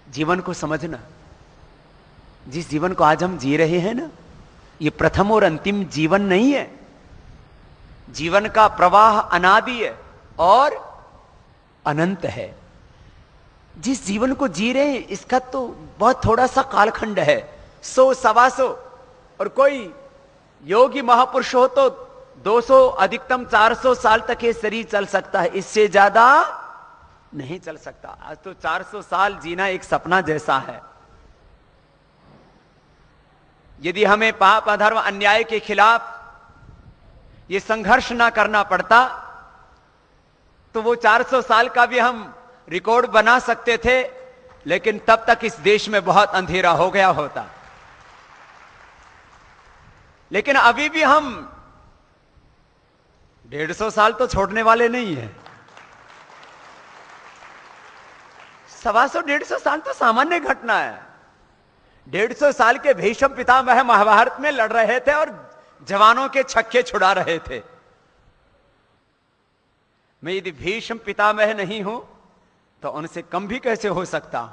जीवन को समझना। जिस जीवन को आज हम जी रहे हैं ना, ये प्रथम और अंतिम जीवन नहीं है। जीवन का प्रवाह अनादि है और अनंत है। जिस जीवन को जी रहे हैं इसका तो बहुत थोड़ा सा कालखंड है, 100 सवा 100, और कोई योगी महापुरुष हो तो 200 अधिकतम 400 साल तक ये शरीर चल सकता है, इससे ज्यादा नहीं चल सकता। आज तो 400 साल जीना एक सपना जैसा है। यदि हमें पाप अधर्म अन्याय के खिलाफ ये संघर्ष ना करना पड़ता तो वो 400 साल का भी हम रिकॉर्ड बना सकते थे, लेकिन तब तक इस देश में बहुत अंधेरा हो गया होता। लेकिन अभी भी हम 150 साल तो छोड़ने वाले नहीं है। 125 150 साल तो सामान्य घटना है। 150 साल के भीष्म पितामह महाभारत में लड़ रहे थे और जवानों के छक्के छुड़ा रहे थे। मैं यदि भीष्म पितामह नहीं हूं तो उनसे कम भी कैसे हो सकता हूं।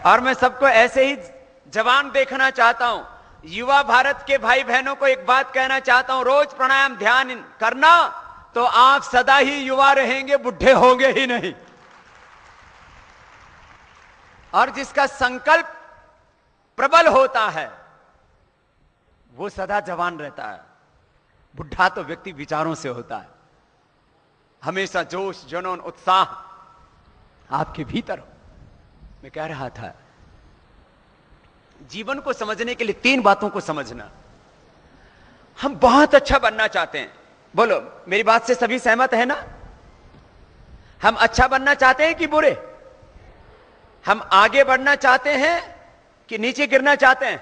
और मैं सबको ऐसे ही जवान देखना चाहता हूं। युवा भारत के भाई बहनों को एक बात कहना चाहता हूं, रोज प्राणायाम ध्यान करना तो आप सदा ही युवा रहेंगे, बुढ़े होंगे ही नहीं। और जिसका संकल्प प्रबल होता है वो सदा जवान रहता है। बुढ़ा तो व्यक्ति विचारों से होता है। हमेशा जोश जुनून उत्साह आपके भीतर हो। मैं कह रहा था जीवन को समझने के लिए 3 बातों को समझना। हम बहुत अच्छा बनना चाहते हैं, बोलो मेरी बात से सभी सहमत है ना? हम अच्छा बनना चाहते हैं कि बुरे? हम आगे बढ़ना चाहते हैं कि नीचे गिरना चाहते हैं?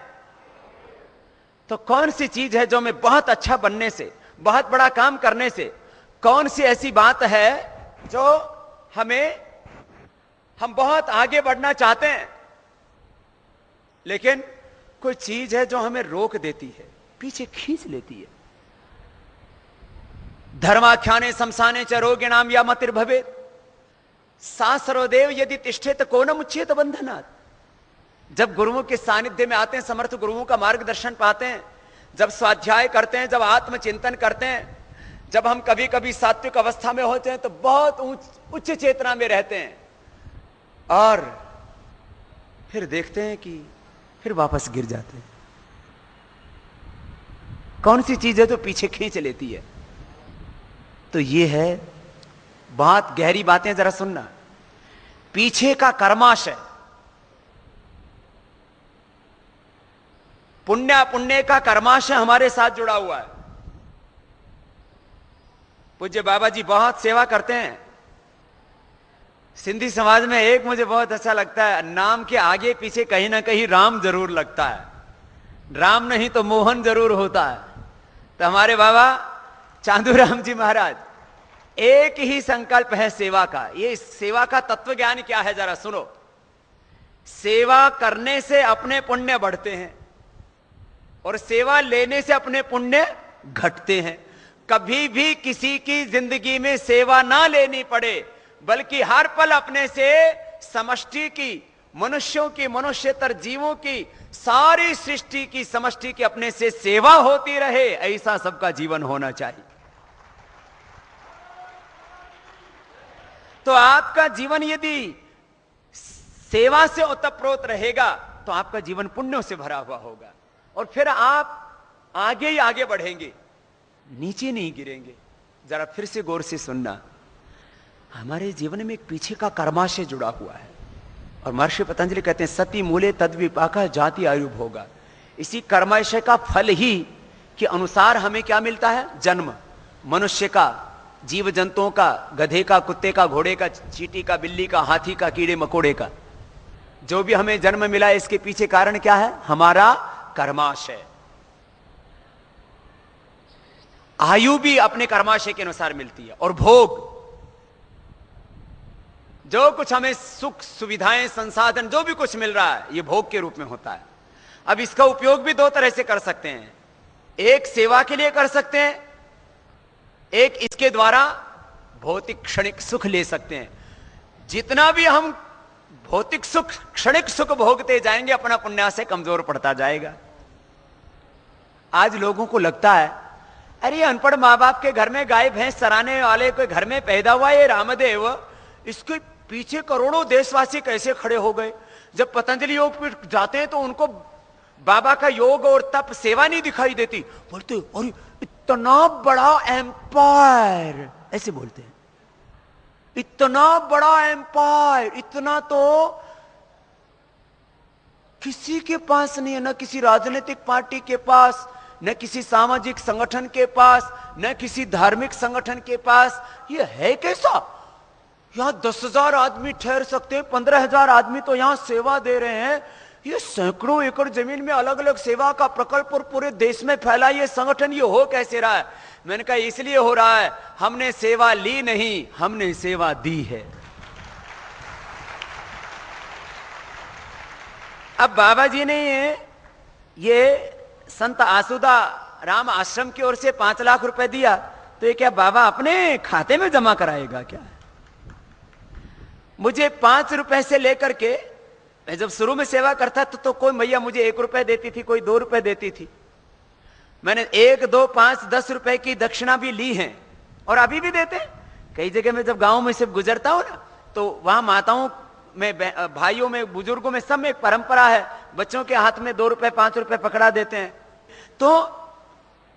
तो कौन सी चीज है जो हमें बहुत अच्छा बनने से, बहुत बड़ा काम करने से, कौन सी ऐसी बात है जो हम बहुत आगे बढ़ना चाहते हैं, लेकिन कोई चीज है जो हमें रोक देती है, पीछे खींच लेती है। धर्माख्याने शमशाने च रोगिणाम या मतिर्भवेत् सा सर्वदेव यदि तिष्ठेत कोनम उच्चेत बंधनात्। जब गुरुओं के सानिध्य में आते हैं, समर्थ गुरुओं का मार्गदर्शन पाते हैं, जब स्वाध्याय करते हैं, जब आत्मचिंतन करते हैं, जब हम कभी कभी सात्विक अवस्था में होते हैं तो बहुत उच्च चेतना में रहते हैं, और फिर देखते हैं कि फिर वापस गिर जाते हैं। कौन सी चीज है जो पीछे खींच लेती है? तो ये है बहुत गहरी बातें, जरा सुनना। पीछे का कर्माशय, पुण्य पुण्य का कर्माशय हमारे साथ जुड़ा हुआ है। पूज्य बाबा जी बहुत सेवा करते हैं। सिंधी समाज में एक मुझे बहुत अच्छा लगता है, नाम के आगे पीछे कहीं ना कहीं राम जरूर लगता है। राम नहीं तो मोहन जरूर होता है। तो हमारे बाबा चांदूराम जी महाराज, एक ही संकल्प है सेवा का। ये सेवा का तत्व ज्ञान क्या है जरा सुनो। सेवा करने से अपने पुण्य बढ़ते हैं और सेवा लेने से अपने पुण्य घटते हैं। कभी भी किसी की जिंदगी में सेवा ना लेनी पड़े, बल्कि हर पल अपने से समष्टि की, मनुष्यों की, मनुष्यतर जीवों की, सारी सृष्टि की समष्टि की अपने से सेवा होती रहे, ऐसा सबका जीवन होना चाहिए। तो आपका जीवन यदि सेवा से ओतप्रोत रहेगा तो आपका जीवन पुण्यों से भरा हुआ होगा, और फिर आप आगे ही आगे बढ़ेंगे, नीचे नहीं गिरेंगे। जरा फिर से गौर से सुनना। हमारे जीवन में एक पीछे का कर्माशय जुड़ा हुआ है, और महर्षि पतंजलि कहते हैं सती मूले तद्विपाका जाति आयु भोगा। इसी कर्माशय का फल ही के अनुसार हमें क्या मिलता है? जन्म। मनुष्य का, जीव जंतुओं का, गधे का, कुत्ते का, घोड़े का, चींटी का, बिल्ली का, हाथी का, कीड़े मकोड़े का, जो भी हमें जन्म मिला है, इसके पीछे कारण क्या है? हमारा कर्माशय। आयु भी अपने कर्माशय के अनुसार मिलती है, और भोग, जो कुछ हमें सुख सुविधाएं संसाधन जो भी कुछ मिल रहा है, ये भोग के रूप में होता है। अब इसका उपयोग भी 2 तरह से कर सकते हैं। एक सेवा के लिए कर सकते हैं, एक इसके द्वारा भौतिक क्षणिक सुख ले सकते हैं। जितना भी हम भौतिक सुख, क्षणिक सुख भोगते जाएंगे, अपना पुण्याशय कमजोर पड़ता जाएगा। आज लोगों को लगता है अरे अनपढ़ माँ बाप के घर में गाय भैंस चराने वाले के घर में पैदा हुआ ये रामदेव, इसके पीछे करोड़ों देशवासी कैसे खड़े हो गए। जब पतंजलि योग पीठ जाते हैं तो उनको बाबा का योग और तप सेवा नहीं दिखाई देती, बोलते अरे इतना बड़ा एम्पायर, ऐसे बोलते हैं, इतना बड़ा एम्पायर, इतना तो किसी के पास नहीं है, न किसी राजनीतिक पार्टी के पास, न किसी सामाजिक संगठन के पास, न किसी धार्मिक संगठन के पास। ये है कैसा? यहां 10,000 आदमी ठहर सकते हैं, 15,000 आदमी तो यहां सेवा दे रहे हैं। ये सैकड़ों एकड़ जमीन में अलग अलग सेवा का प्रकल्प और पूरे देश में फैला ये संगठन, ये हो कैसे रहा है? मैंने कहा इसलिए हो रहा है, हमने सेवा ली नहीं, हमने सेवा दी है। अब बाबा जी ने ये संत आसुदा राम आश्रम की ओर से 5 लाख रुपए दिया, तो ये क्या बाबा अपने खाते में जमा कराएगा क्या? मुझे 5 रुपए से लेकर के, मैं जब शुरू में सेवा करता तो कोई मैया मुझे 1 रुपए देती थी, कोई 2 रुपए देती थी। मैंने 1, 2, 5, 10 रुपए की दक्षिणा भी ली है और अभी भी देते हैं। कई जगह में जब गांव में से गुजरता हूं ना, तो वहां माताओं में, भाइयों में, बुजुर्गों में, सब में एक परंपरा है, बच्चों के हाथ में 2 रुपए 5 रुपए पकड़ा देते हैं। तो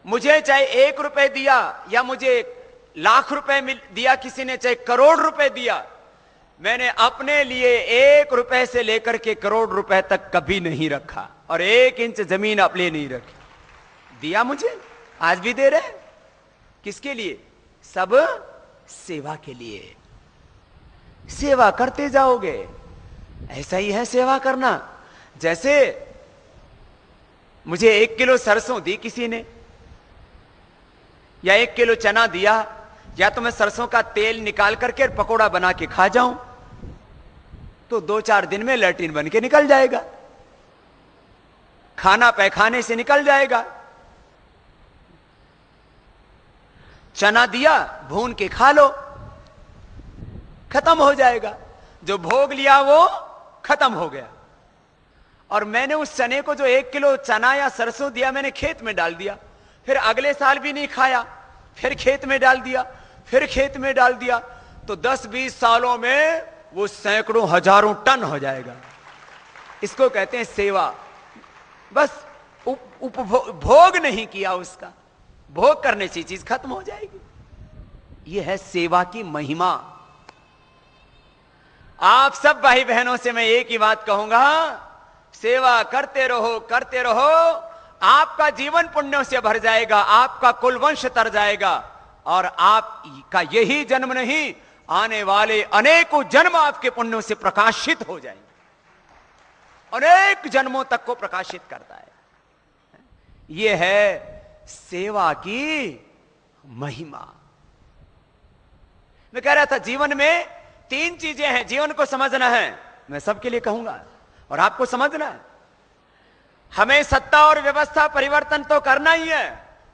मुझे चाहे 1 रुपए दिया या मुझे लाख रुपए दिया किसी ने, चाहे करोड़ रुपए दिया, मैंने अपने लिए 1 रुपए से लेकर के करोड़ रुपए तक कभी नहीं रखा और 1 इंच जमीन अपने नहीं रखी। दिया मुझे, आज भी दे रहे। किसके लिए? सब सेवा के लिए। सेवा करते जाओगे, ऐसा ही है सेवा करना। जैसे मुझे 1 किलो सरसों दी किसी ने या 1 किलो चना दिया, या तो मैं सरसों का तेल निकाल करके पकोड़ा बना के खा जाऊं तो 2-4 दिन में लैट्रिन बन के निकल जाएगा, खाना पैखाने से निकल जाएगा। चना दिया, भून के खा लो, खत्म हो जाएगा। जो भोग लिया वो खत्म हो गया। और मैंने उस चने को, जो 1 किलो चना या सरसों दिया, मैंने खेत में डाल दिया, फिर अगले साल भी नहीं खाया, फिर खेत में डाल दिया, फिर खेत में डाल दिया, तो 10-20 सालों में वो सैकड़ों हजारों टन हो जाएगा। इसको कहते हैं सेवा। बस उपभोग नहीं किया, उसका भोग करने से चीज खत्म हो जाएगी। यह है सेवा की महिमा। आप सब भाई बहनों से मैं एक ही बात कहूंगा, सेवा करते रहो, करते रहो, आपका जीवन पुण्यों से भर जाएगा, आपका कुल वंश तर जाएगा, और आपका यही जन्म नहीं, आने वाले अनेकों जन्म आपके पुण्यों से प्रकाशित हो जाएंगे, अनेक जन्मों तक को प्रकाशित करता है। यह है सेवा की महिमा। मैं कह रहा था जीवन में 3 चीजें हैं, जीवन को समझना है। मैं सबके लिए कहूंगा और आपको समझना है। हमें सत्ता और व्यवस्था परिवर्तन तो करना ही है,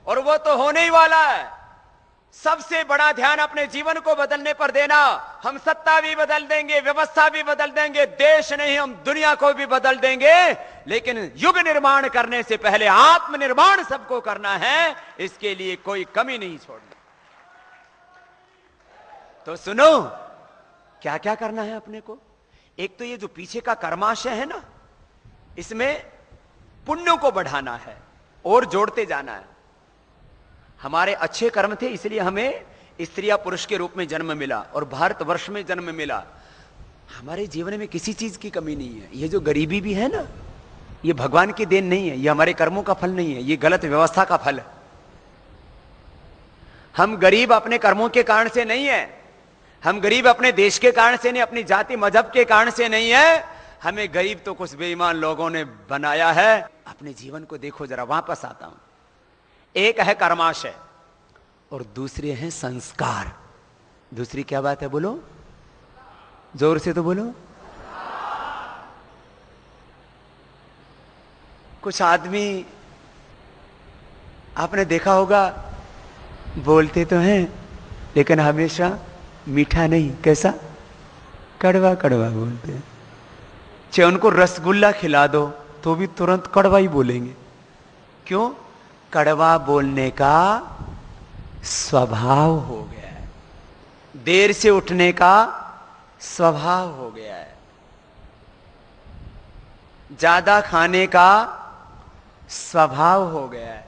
और वो तो होने ही वाला है। सबसे बड़ा ध्यान अपने जीवन को बदलने पर देना। हम सत्ता भी बदल देंगे, व्यवस्था भी बदल देंगे, देश नहीं हम दुनिया को भी बदल देंगे, लेकिन युग निर्माण करने से पहले आत्मनिर्माण सबको करना है। इसके लिए कोई कमी नहीं छोड़नी। तो सुनो, क्या क्या करना है अपने को। एक तो ये जो पीछे का कर्माशय है ना, इसमें पुण्यों को बढ़ाना है और जोड़ते जाना है। हमारे अच्छे कर्म थे, इसलिए हमें स्त्री या पुरुष के रूप में जन्म मिला और भारतवर्ष में जन्म मिला। हमारे जीवन में किसी चीज की कमी नहीं है। ये जो गरीबी भी है ना, ये भगवान की देन नहीं है, ये हमारे कर्मों का फल नहीं है, ये गलत व्यवस्था का फल है। हम गरीब अपने कर्मों के कारण से नहीं है, हम गरीब अपने देश के कारण से नहीं, अपनी जाति मजहब के कारण से नहीं है। हमें गरीब तो कुछ बेईमान लोगों ने बनाया है। अपने जीवन को देखो जरा, वापस आता हूं। एक है कर्माशय और दूसरे हैं संस्कार। दूसरी क्या बात है, बोलो जोर से तो बोलो। कुछ आदमी आपने देखा होगा, बोलते तो हैं लेकिन हमेशा मीठा नहीं, कैसा? कड़वा कड़वा बोलते हैं। चाहे उनको रसगुल्ला खिला दो तो भी तुरंत कड़वा ही बोलेंगे। क्यों? कड़वा बोलने का स्वभाव हो गया है, देर से उठने का स्वभाव हो गया है, ज्यादा खाने का स्वभाव हो गया है,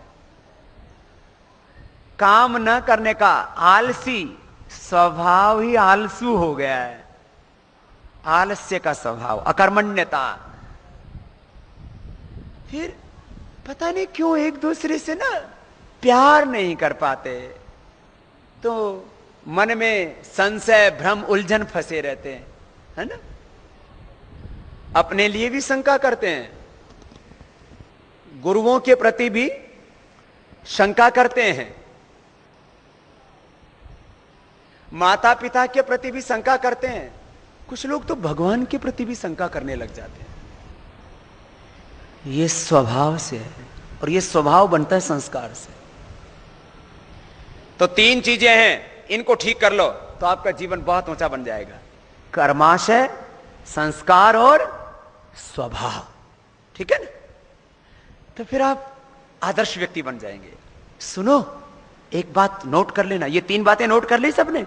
काम न करने का आलसी स्वभाव ही आलसू हो गया है, आलस्य का स्वभाव, अकर्मण्यता। फिर पता नहीं क्यों एक दूसरे से ना प्यार नहीं कर पाते, तो मन में संशय भ्रम उलझन फंसे रहते हैं, है ना। अपने लिए भी शंका करते हैं, गुरुओं के प्रति भी शंका करते हैं, माता पिता के प्रति भी शंका करते हैं, कुछ लोग तो भगवान के प्रति भी शंका करने लग जाते हैं। ये स्वभाव से है, और ये स्वभाव बनता है संस्कार से। तो 3 चीजें हैं, इनको ठीक कर लो तो आपका जीवन बहुत ऊंचा बन जाएगा। कर्माशय, संस्कार और स्वभाव, ठीक है ना। तो फिर आप आदर्श व्यक्ति बन जाएंगे। सुनो, एक बात नोट कर लेना, ये 3 बातें नोट कर ली सबने।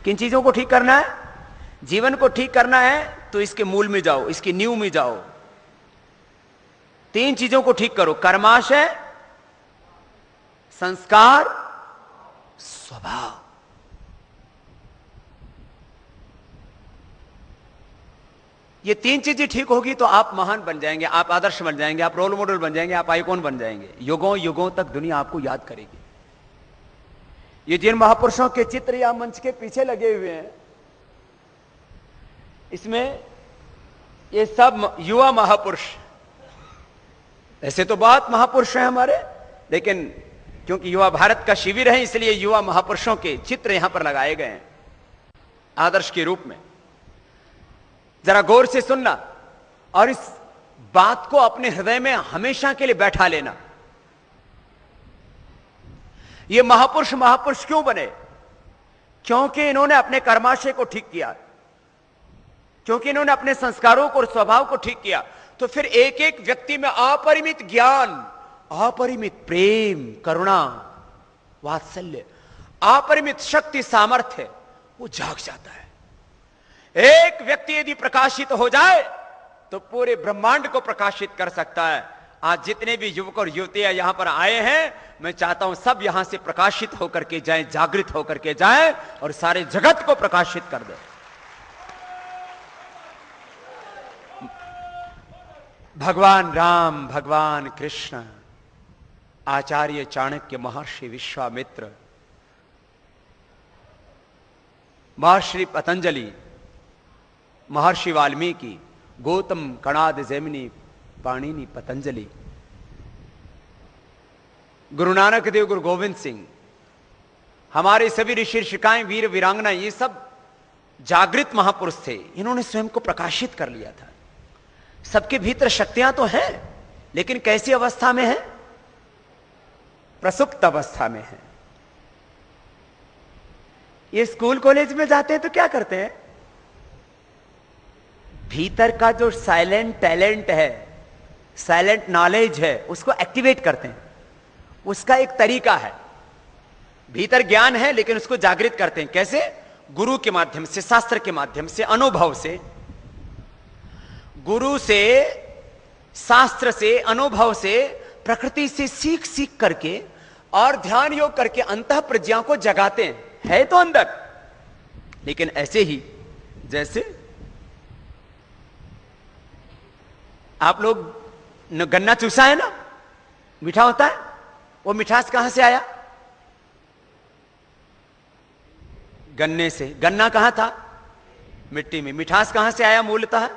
किन चीजों को ठीक करना है? जीवन को ठीक करना है तो इसके मूल में जाओ, इसकी नींव में जाओ। 3 चीजों को ठीक करो, कर्माशय, संस्कार, स्वभाव। ये 3 चीजें ठीक होगी तो आप महान बन जाएंगे, आप आदर्श बन जाएंगे, आप रोल मॉडल बन जाएंगे, आप आइकॉन बन जाएंगे। युगों युगों तक दुनिया आपको याद करेगी। ये जिन महापुरुषों के चित्र या मंच के पीछे लगे हुए हैं, इसमें ये सब युवा महापुरुष, ऐसे तो बहुत महापुरुष हैं हमारे, लेकिन क्योंकि युवा भारत का शिविर है इसलिए युवा महापुरुषों के चित्र यहां पर लगाए गए हैं आदर्श के रूप में। जरा गौर से सुनना और इस बात को अपने हृदय में हमेशा के लिए बैठा लेना। ये महापुरुष महापुरुष क्यों बने? क्योंकि इन्होंने अपने कर्माशय को ठीक किया, क्योंकि इन्होंने अपने संस्कारों को और स्वभाव को ठीक किया। तो फिर एक एक व्यक्ति में अपरिमित ज्ञान, अपरिमित प्रेम, करुणा, वात्सल्य, अपरिमित शक्ति, सामर्थ्य वो जाग जाता है। एक व्यक्ति यदि प्रकाशित हो जाए तो पूरे ब्रह्मांड को प्रकाशित कर सकता है। आज जितने भी युवक और युवतियां यहां पर आए हैं, मैं चाहता हूं सब यहां से प्रकाशित होकर के जाएं, जागृत होकर के जाएं और सारे जगत को प्रकाशित कर दें। भगवान राम, भगवान कृष्ण, आचार्य चाणक्य, महर्षि विश्वामित्र, महर्षि पतंजलि, महर्षि वाल्मीकि, गौतम, कणाद, जैमिनी, पाणिनि, पतंजलि, गुरु नानक देव, गुरु गोविंद सिंह, हमारे सभी ऋषि ऋषिकाएं, वीर वीरांगना, ये सब जागृत महापुरुष थे। इन्होंने स्वयं को प्रकाशित कर लिया था। सबके भीतर शक्तियां तो हैं, लेकिन कैसी अवस्था में है? प्रसुप्त अवस्था में है। ये स्कूल कॉलेज में जाते हैं तो क्या करते हैं? भीतर का जो साइलेंट टैलेंट है, साइलेंट नॉलेज है, उसको एक्टिवेट करते हैं। उसका एक तरीका है, भीतर ज्ञान है लेकिन उसको जागृत करते हैं। कैसे? गुरु के माध्यम से, शास्त्र के माध्यम से, अनुभव से। गुरु से, शास्त्र से, अनुभव से, प्रकृति से सीख सीख करके और ध्यान योग करके अंतः प्रज्ञा को जगाते हैं। है तो अंदर, लेकिन ऐसे ही जैसे आप लोग गन्ना चूसा है ना, मीठा होता है, वो मिठास कहां से आया? गन्ने से। गन्ना कहां था? मिट्टी में। मिठास कहां से आया मूलतः?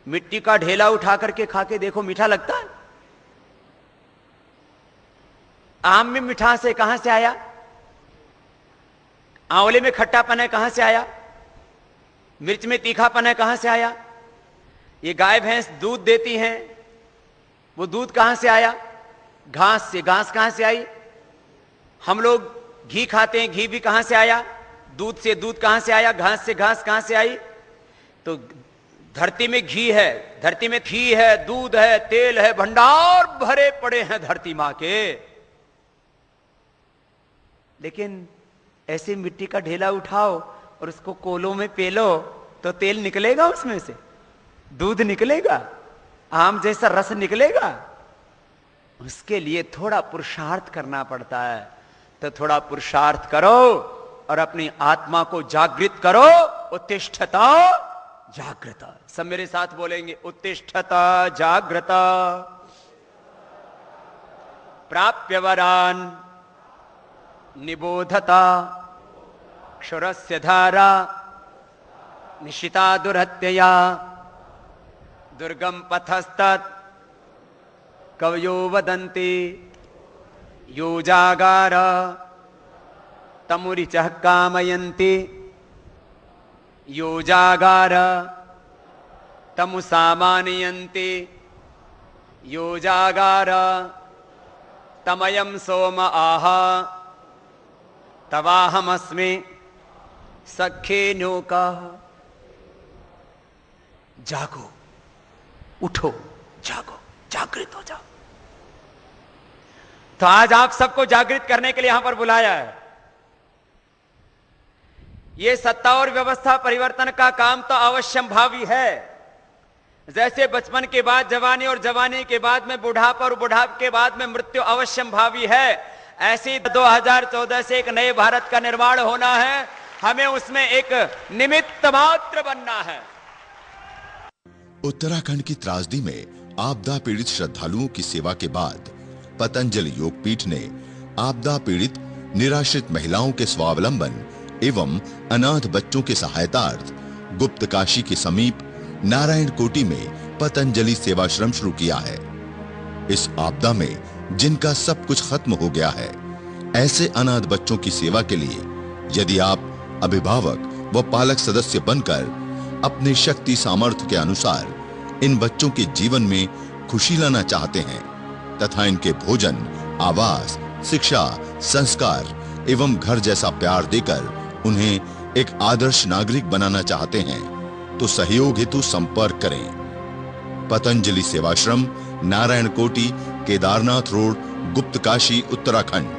मिट्टी का ढेला उठा करके खा के देखो, मीठा लगता है? आम में मिठास है, कहां से आया? आंवले में खट्टापन है, कहां से आया? मिर्च में तीखापन है, कहां से आया? ये गाय भैंस दूध देती हैं, वो दूध कहां से आया? घास से। घास कहां से आई? हम लोग घी खाते हैं, घी भी कहां से आया? दूध से दूध कहां से आया, घास से घास कहां से आई? तो धरती में घी है, धरती में घी है, दूध है, तेल है, भंडार भरे पड़े हैं धरती मां के। लेकिन ऐसे मिट्टी का ढेला उठाओ और उसको कोलों में पेलो तो तेल निकलेगा, उसमें से दूध निकलेगा, आम जैसा रस निकलेगा? उसके लिए थोड़ा पुरुषार्थ करना पड़ता है। तो थोड़ा पुरुषार्थ करो और अपनी आत्मा को जागृत करो। उत्तिष्ठता जागृता, सब मेरे साथ बोलेंगे, उत्तिष्ठता जागृता प्राप्य वरान निबोधता क्षुरस्य धारा निशिता दुरहत्यया दुर्गम पथस्तत् कवयो वदन्ति यो जागार तमुरिचः कामयन्ति यो जागार तमुसामानयन्ति यो जागार तमयं सोम आह तवाहमस्मि सख्येनोकः। जागो, उठो, जागो, जागृत हो जाओ। तो आज आप सबको जागृत करने के लिए यहां पर बुलाया है। ये सत्ता और व्यवस्था परिवर्तन का काम तो अवश्यंभावी है। जैसे बचपन के बाद जवानी और जवानी के बाद में बुढ़ापा और बुढ़ापे के बाद में मृत्यु अवश्यंभावी है, ऐसे 2014 से एक नए भारत का निर्माण होना है। हमें उसमें एक निमित्त मात्र बनना है। उत्तराखंड की त्रासदी में आपदा पीड़ित श्रद्धालुओं की सेवा के बाद पतंजलि योगपीठ ने आपदा पीड़ित निराश्रित महिलाओं के स्वावलंबन एवं अनाथ बच्चों के सहायतार्थ गुप्त काशी के समीप नारायण कोटी में पतंजलि सेवाश्रम शुरू किया है। इस आपदा में जिनका सब कुछ खत्म हो गया है, ऐसे अनाथ बच्चों की सेवा के लिए यदि आप अभिभावक व पालक सदस्य बनकर अपने शक्ति सामर्थ्य के अनुसार इन बच्चों के जीवन में खुशी लाना चाहते हैं तथा इनके भोजन, आवास, शिक्षा, संस्कार एवं घर जैसा प्यार देकर उन्हें एक आदर्श नागरिक बनाना चाहते हैं, तो सहयोग हेतु संपर्क करें। पतंजलि सेवाश्रम, नारायण कोटी, केदारनाथ रोड, गुप्त काशी, उत्तराखंड।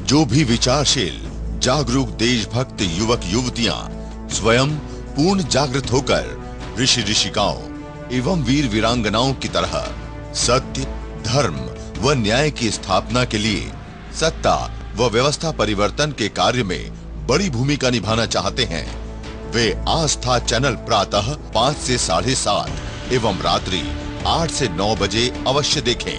जो भी विचारशील, जागरूक, देशभक्त युवक युवतियां स्वयं पूर्ण जागृत होकर ऋषि ऋषिकाओं एवं वीर वीरांगनाओं की तरह सत्य, धर्म व न्याय की स्थापना के लिए सत्ता व व्यवस्था परिवर्तन के कार्य में बड़ी भूमिका निभाना चाहते हैं, वे आस्था चैनल प्रातः 5 से 7:30 एवं रात्रि 8 से 9 बजे अवश्य देखें।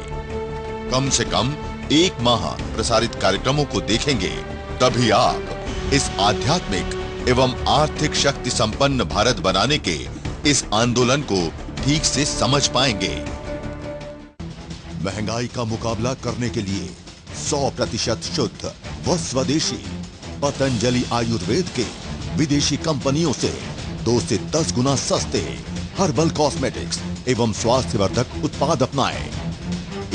कम से कम 1 माह प्रसारित कार्यक्रमों को देखेंगे, तभी आप इस आध्यात्मिक एवं आर्थिक शक्ति संपन्न भारत बनाने के इस आंदोलन को ठीक से समझ पाएंगे। महंगाई का मुकाबला करने के लिए 100% शुद्ध व स्वदेशी पतंजलि आयुर्वेद के विदेशी कंपनियों से 2 से 10 गुना सस्ते हर्बल कॉस्मेटिक्स एवं स्वास्थ्यवर्धक उत्पाद अपनाएं।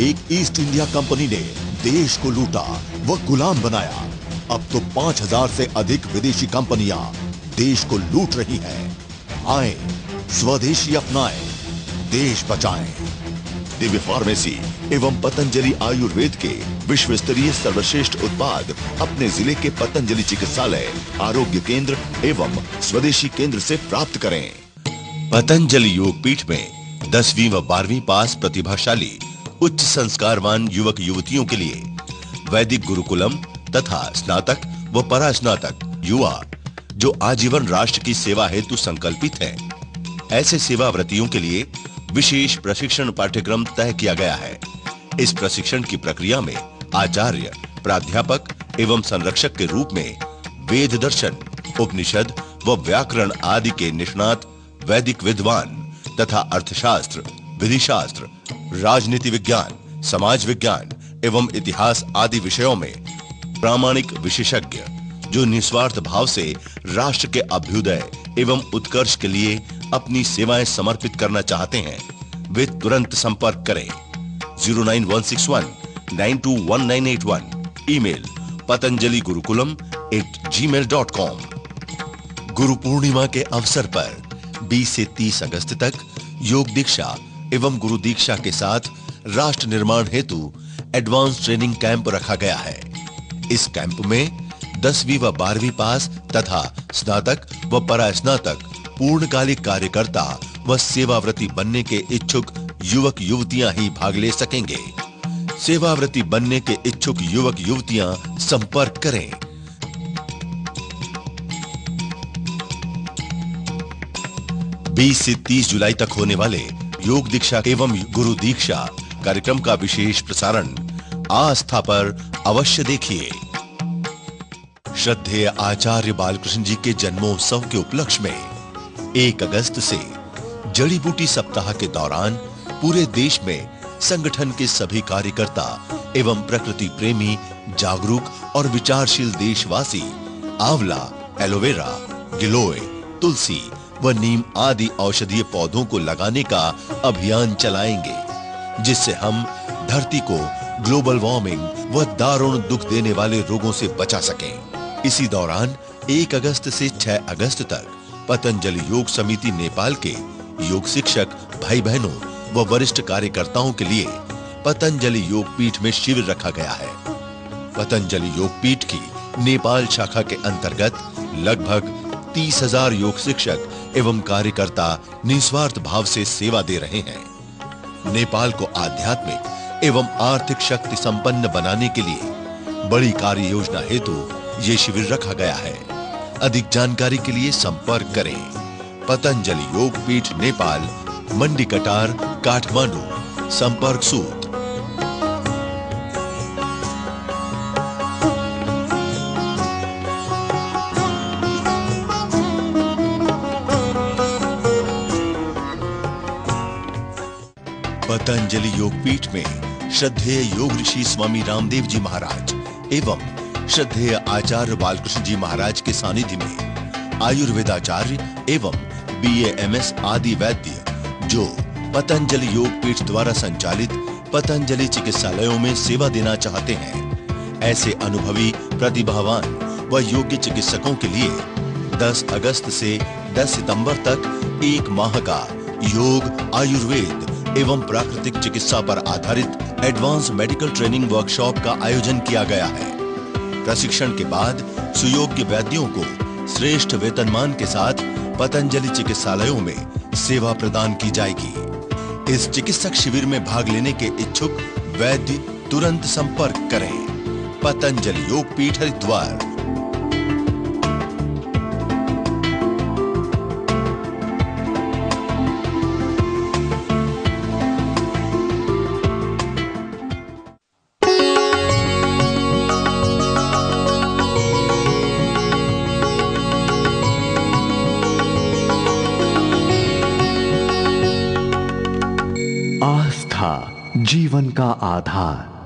एक ईस्ट इंडिया कंपनी ने देश को लूटा व गुलाम बनाया, अब तो 5000 से अधिक विदेशी कंपनियां देश को लूट रही हैं। आए, स्वदेशी अपनाएं, देश बचाएं। दिव्य फार्मेसी एवं पतंजलि आयुर्वेद के विश्व स्तरीय सर्वश्रेष्ठ उत्पाद अपने जिले के पतंजलि चिकित्सालय, आरोग्य केंद्र एवं स्वदेशी केंद्र से प्राप्त करें। पतंजलि योगपीठ में 10वीं व 12वीं पास प्रतिभाशाली उच्च संस्कारवान युवक युवतियों के लिए वैदिक गुरुकुलम तथा स्नातक व परास्नातक युवा जो आजीवन राष्ट्र की सेवा हेतु संकल्पित हैं, ऐसे सेवाव्रतियों के लिए विशेष प्रशिक्षण पाठ्यक्रम तय किया गया है। इस प्रशिक्षण की प्रक्रिया में आचार्य, प्राध्यापक एवं संरक्षक के रूप में वेद दर्शन, उपनिषद व व्याकरण आदि के निष्णात वैदिक विद्वान तथा अर्थशास्त्र, विधि शास्त्र, राजनीति विज्ञान, समाज विज्ञान एवं इतिहास आदि विषयों में प्रामाणिक विशेषज्ञ जो निस्वार्थ भाव से राष्ट्र के अभ्युदय एवं उत्कर्ष के लिए अपनी सेवाएं समर्पित करना चाहते हैं, वे तुरंत संपर्क करें। 09161921981, ईमेल patanjaligurukulam@gmail.com। गुरु पूर्णिमा के अवसर पर 20 से 30 अगस्त तक योग दीक्षा एवं गुरु दीक्षा के साथ राष्ट्र निर्माण हेतु एडवांस ट्रेनिंग कैंप रखा गया है। इस कैंप में 10वीं व 12वीं पास तथा स्नातक व परास्नातक पूर्णकालिक कार्यकर्ता व सेवाव्रती बनने के इच्छुक युवक युवतियां ही भाग ले सकेंगे। सेवाव्रती बनने के इच्छुक युवक युवतियां संपर्क करें। बीस से 30 जुलाई तक होने वाले योग दीक्षा एवं गुरु दीक्षा कार्यक्रम का विशेष प्रसारण आस्था पर अवश्य देखिए। श्रद्धेय आचार्य बालकृष्ण जी के जन्मोत्सव के उपलक्ष्य में 1 अगस्त से जड़ी बूटी सप्ताह के दौरान पूरे देश में संगठन के सभी कार्यकर्ता एवं प्रकृति प्रेमी, जागरूक और विचारशील देशवासी आंवला, एलोवेरा, गिलोय, तुलसी व नीम आदि औषधीय पौधों को लगाने का अभियान चलाएंगे, जिससे हम धरती को ग्लोबल वार्मिंग व दारुण दुख देने वाले रोगों से बचा सकें। इसी दौरान 1 अगस्त से 6 अगस्त तक पतंजलि योग समिति नेपाल के योग शिक्षक भाई बहनों व वरिष्ठ कार्यकर्ताओं के लिए पतंजलि योग पीठ में शिविर रखा गया है। पतंजलि योग पीठ की नेपाल शाखा के अंतर्गत लगभग 30,000 योग शिक्षक एवं कार्यकर्ता निस्वार्थ भाव से सेवा दे रहे हैं। नेपाल को आध्यात्मिक एवं आर्थिक शक्ति संपन्न बनाने के लिए बड़ी कार्य योजना हेतु ये शिविर रखा गया है। अधिक जानकारी के लिए संपर्क करें। पतंजलि योग पीठ नेपाल, मंडी कटार, काठमांडू। संपर्क सूत्र पतंजलि योग पीठ में श्रद्धेय योग ऋषि स्वामी रामदेव जी महाराज एवं श्रद्धेय आचार्य बालकृष्ण जी महाराज के सानिध्य में आयुर्वेदाचार्य एवं BA MS आदि वैद्य जो पतंजलि योग पीठ द्वारा संचालित पतंजलि चिकित्सालयों में सेवा देना चाहते हैं, ऐसे अनुभवी, प्रतिभावान व योग्य चिकित्सकों के लिए 10 अगस्त से 10 सितंबर तक 1 माह का योग, आयुर्वेद एवं प्राकृतिक चिकित्सा पर आधारित एडवांस मेडिकल ट्रेनिंग वर्कशॉप का आयोजन किया गया है। प्रशिक्षण के बाद सुयोग्य वैद्यों को श्रेष्ठ वेतनमान के साथ पतंजलि चिकित्सालयों में सेवा प्रदान की जाएगी। इस चिकित्सक शिविर में भाग लेने के इच्छुक वैद्य तुरंत संपर्क करें। पतंजलि योग पीठ हरिद्वार। आस्था जीवन का आधार।